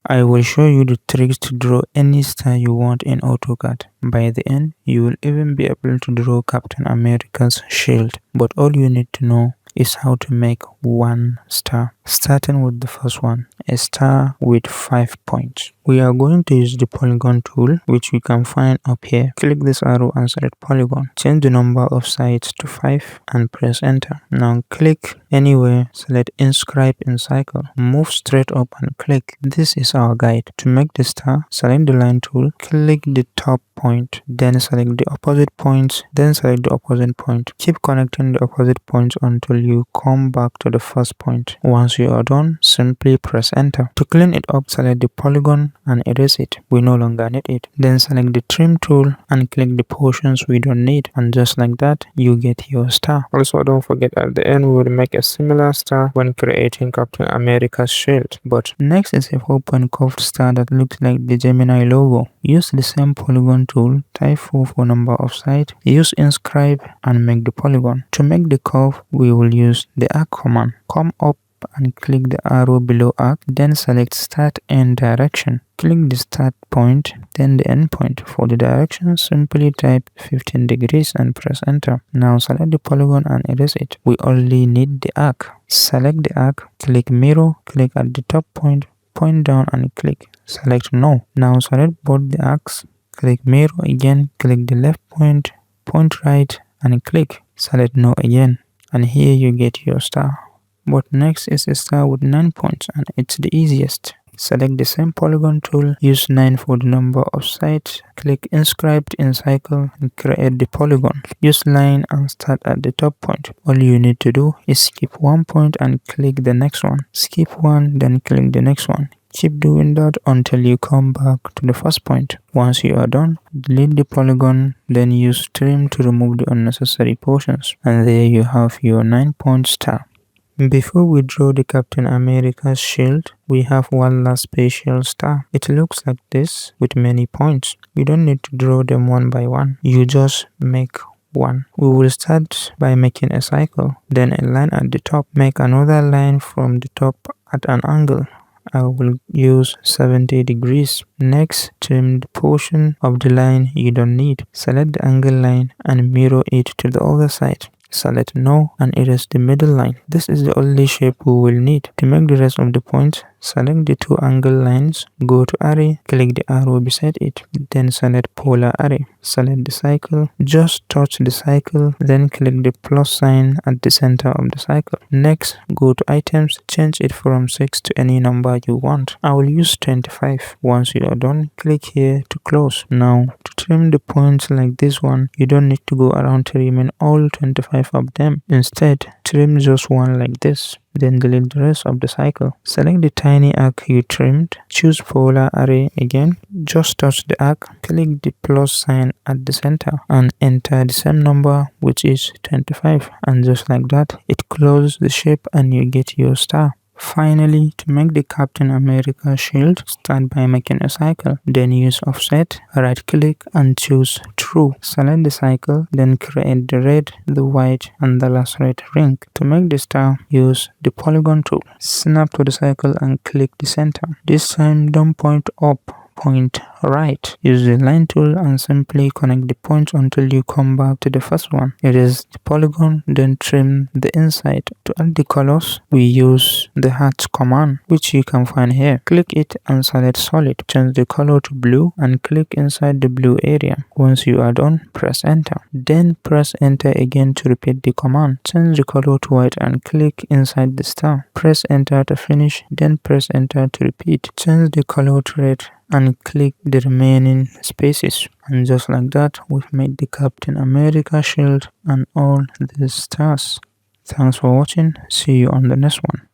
I will show you the tricks to draw any star you want in AutoCAD. By the end, you will even be able to draw Captain America's shield. But all you need to know is how to make one star. Starting with the first one, a star with 5 points. We are going to use the polygon tool, which you can find up here. Click this arrow and select polygon. Change the number of sides to 5 and press enter. Now click anywhere, select inscribe in cycle. Move straight up and click. This is our guide. To make the star, select the line tool, click the top point, then select the opposite points, then select the opposite point. Keep connecting the opposite points until you come back to the first point. Once you are done, simply press enter. To clean it up, select the polygon and erase it. We no longer need it. Then select the trim tool and click the portions we don't need, and just like that, you get your star. Also, don't forget at the end we will make a similar star when creating Captain America's shield. But next is a 4-point curved star that looks like the Gemini logo. Use the same polygon tool, type 4 for number of sides, use inscribe and make the polygon. To make the curve, we will use the arc command. Come up and click the arrow below arc, then select start end direction. Click the start point, then the end point. For the direction, simply type 15 degrees and press enter. Now select the polygon and erase it. We only need the arc. Select the arc, click mirror, click at the top point, point down and click. Select no. Now select both the arcs, click mirror again, click the left point, point right and click. Select no again. And here you get your star. But next is a star with 9 points, and it's the easiest. Select the same polygon tool, use 9 for the number of sides, click inscribed in cycle and create the polygon. Use line and start at the top point. All you need to do is skip one point and click the next one. Skip one, then click the next one. Keep doing that until you come back to the first point. Once you are done, delete the polygon, then use trim to remove the unnecessary portions. And there you have your 9-point star. Before we draw the Captain America's shield, we have one last special star. It looks like this with many points. You don't need to draw them one by one. You just make one. We will start by making a circle, then a line at the top. Make another line from the top at an angle. I will use 70 degrees. Next, trim the portion of the line you don't need. Select the angle line and mirror it to the other side. Select no and erase the middle line. This is the only shape we will need. To make the rest of the points, select the two angle lines, go to array, click the arrow beside it, then select polar array. Select the cycle, just touch the cycle, then click the plus sign at the center of the cycle. Next, go to items, change it from 6 to any number you want. I will use 25. Once you are done, click here to close. Now, to trim the points like this one, you don't need to go around trimming all 25 of them. Instead, trim just one like this. Then delete the rest of the cycle. Select the tiny arc you trimmed, choose polar array again, just touch the arc, click the plus sign at the center and enter the same number, which is 25, and just like that, it closes the shape and you get your star. Finally, to make the Captain America shield, start by making a cycle, then use offset, right click and choose true. Select the cycle, then create the red, the white and the last red ring. To make the star, use the polygon tool. Snap to the cycle and click the center. This time don't point up, point right. Use the line tool and simply connect the points until you come back to the first one. Erase the polygon, then trim the inside. To add the colors, we use the hatch command, which you can find here. Click it and select solid. Change the color to blue and click inside the blue area. Once you are done, press enter. Then press enter again to repeat the command. Change the color to white and click inside the star. Press enter to finish, then press enter to repeat. Change the color to red and click the remaining spaces, and just like that, we've made the Captain America shield and all these stars. Thanks for watching. See you on the next one.